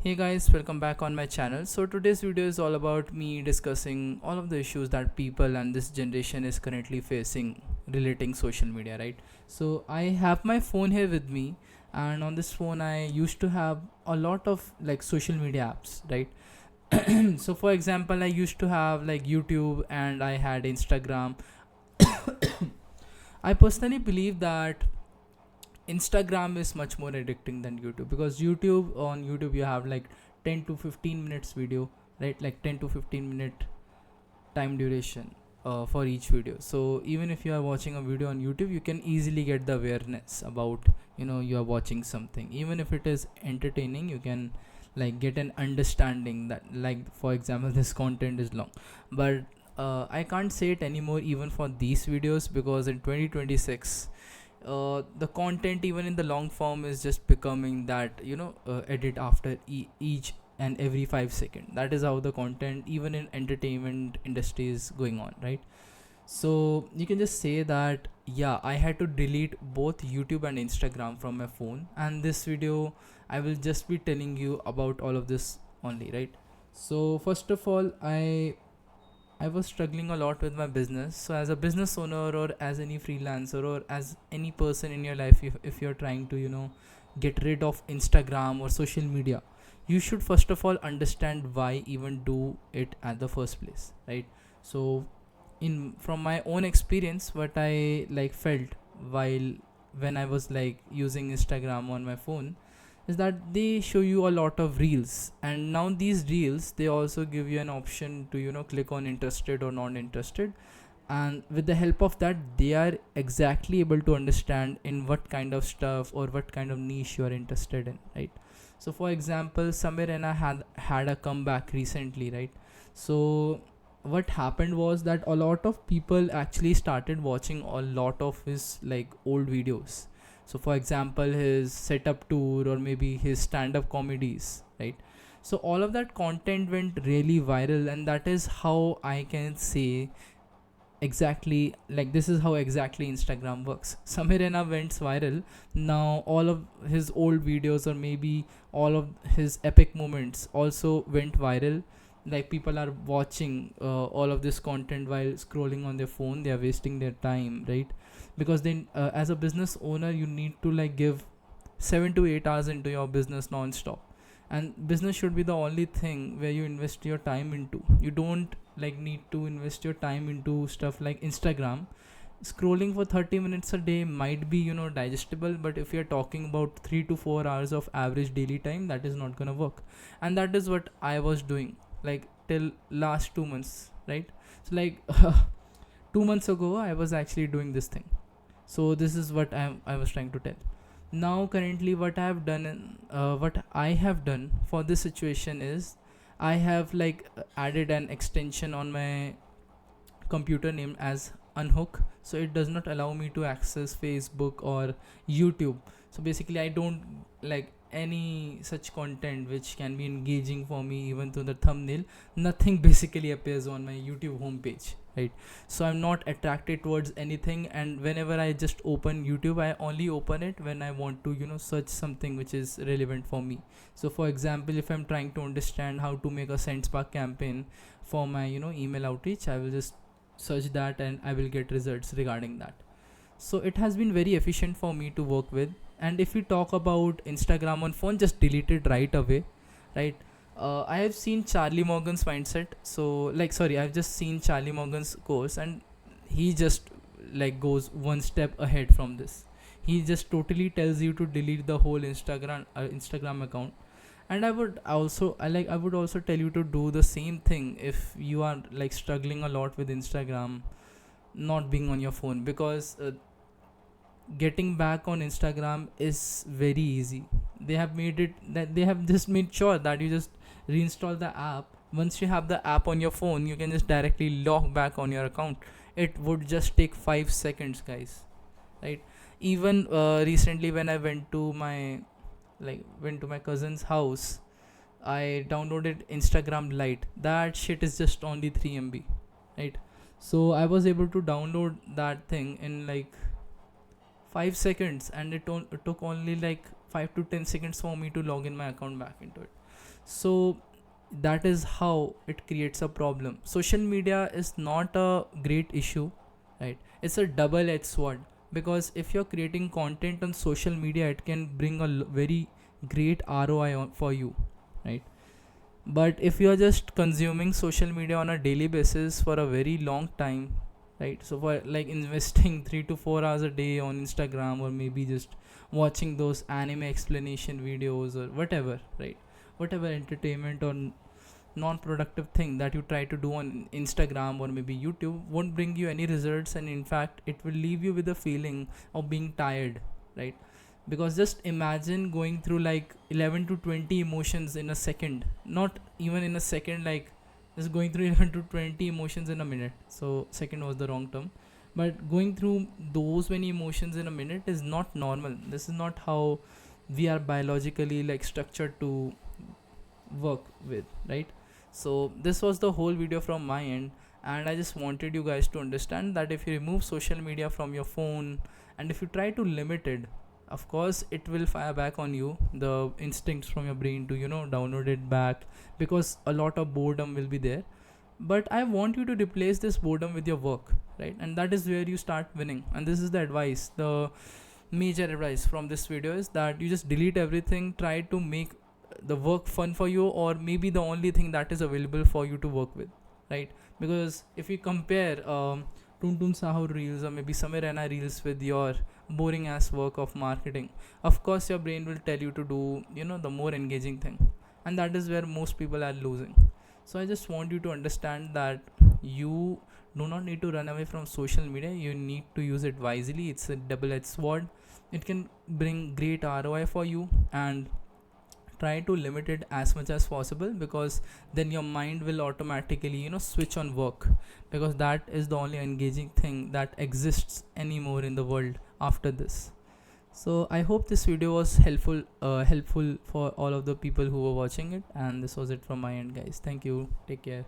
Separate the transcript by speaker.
Speaker 1: Hey guys, welcome back on my channel. So today's video is all about me discussing all of the issues that people and this generation is currently facing relating social media, right? So I have my phone here with me, and on this phone I used to have a lot of like social media apps, right? So for example, I used to have like YouTube and I had Instagram. I personally believe that Instagram is much more addicting than YouTube, because on YouTube you have like 10 to 15 minutes video, right? Like 10 to 15 minute time duration for each video. So even if you are watching a video on YouTube, you can easily get the awareness about, you are watching something. Even if it is entertaining, you can like get an understanding that, like, for example, this content is long, but I can't say it anymore even for these videos, because in 2026 the content even in the long form is just becoming that, edit after each and every 5 seconds. That is how the content even in entertainment industry is going on, right? So you can just say that, yeah, I had to delete both YouTube and Instagram from my phone, and this video I will just be telling you about all of this only, right? So first of all, I was struggling a lot with my business. So, as a business owner, or as any freelancer, or as any person in your life, if you're trying to, get rid of Instagram or social media, you should first of all understand why even do it at the first place, right? So, in from my own experience, what I like felt while when I was like using Instagram on my phone is that they show you a lot of reels, and now these reels they also give you an option to click on interested or not interested, and with the help of that they are exactly able to understand in what kind of stuff or what kind of niche you are interested in, right? So for example, Samir and I had a comeback recently, right? So what happened was that a lot of people actually started watching a lot of his like old videos. So for example, his setup tour or maybe his stand-up comedies, right? So all of that content went really viral, and that is how I can say exactly, like, this is how exactly Instagram works. Samirena went viral. Now all of his old videos or maybe all of his epic moments also went viral. Like, people are watching all of this content while scrolling on their phone. They are wasting their time, right? Because then as a business owner, you need to like give 7 to 8 hours into your business non-stop, and business should be the only thing where you invest your time into. You don't like need to invest your time into stuff like Instagram. Scrolling for 30 minutes a day might be digestible, but if you're talking about 3 to 4 hours of average daily time, that is not going to work. And that is what I was doing, like, till last 2 months, right? So like 2 months ago I was actually doing this thing. So this is what I was trying to tell. Now currently what I have done for this situation is I have like added an extension on my computer named as Unhook, so it does not allow me to access Facebook or YouTube. So basically I don't like any such content which can be engaging for me, even through the thumbnail. Nothing basically appears on my YouTube homepage, right? So I'm not attracted towards anything, and whenever I just open YouTube, I only open it when I want to search something which is relevant for me. So for example, if I'm trying to understand how to make a SendSpark campaign for my email outreach, I will just search that and I will get results regarding that. So it has been very efficient for me to work with. And if we talk about Instagram on phone, just delete it right away, right? I have seen Charlie Morgan's mindset. So like, sorry, I've just seen Charlie Morgan's course, and he just like goes one step ahead from this. He just totally tells you to delete the whole Instagram account. And I would also tell you to do the same thing if you are like struggling a lot with Instagram not being on your phone, because getting back on Instagram is very easy. They have just made sure that you just reinstall the app. Once you have the app on your phone, you can just directly log back on your account. It would just take 5 seconds, guys, right? Even recently when I went to my cousin's house, I downloaded Instagram Lite. That shit is just only 3 MB, right? So I was able to download that thing in like 5 seconds, and it took only like 5 to 10 seconds for me to log in my account back into it. So that is how it creates a problem. Social media is not a great issue, right? It's a double-edged sword, because if you're creating content on social media, it can bring a very great ROI for you, right? But if you are just consuming social media on a daily basis for a very long time, right? So for like investing 3 to 4 hours a day on Instagram, or maybe just watching those anime explanation videos or whatever, right? Whatever entertainment or non-productive thing that you try to do on Instagram or maybe YouTube won't bring you any results, and in fact it will leave you with a feeling of being tired, right? Because just imagine going through like 11 to 20 emotions in a second, not even in a second, like just going through 11 to 20 emotions in a minute. So second was the wrong term, but going through those many emotions in a minute is not normal. This is not how we are biologically like structured to work with, right? So this was the whole video from my end, and I just wanted you guys to understand that if you remove social media from your phone and if you try to limit it, of course it will fire back on you, the instincts from your brain to download it back, because a lot of boredom will be there. But I want you to replace this boredom with your work, right? And that is where you start winning. And this is the advice, the major advice from this video is that you just delete everything, try to make the work fun for you, or maybe the only thing that is available for you to work with, right? Because if you compare Tuntun Sahu reels or maybe Samir Raina reels with your boring ass work of marketing, of course your brain will tell you to do the more engaging thing, and that is where most people are losing. So I just want you to understand that you do not need to run away from social media, you need to use it wisely. It's a double-edged sword. It can bring great ROI for you, and try to limit it as much as possible, because then your mind will automatically switch on work, because that is the only engaging thing that exists anymore in the world after this. So I hope this video was helpful for all of the people who were watching it, and this was it from my end, guys. Thank you, take care.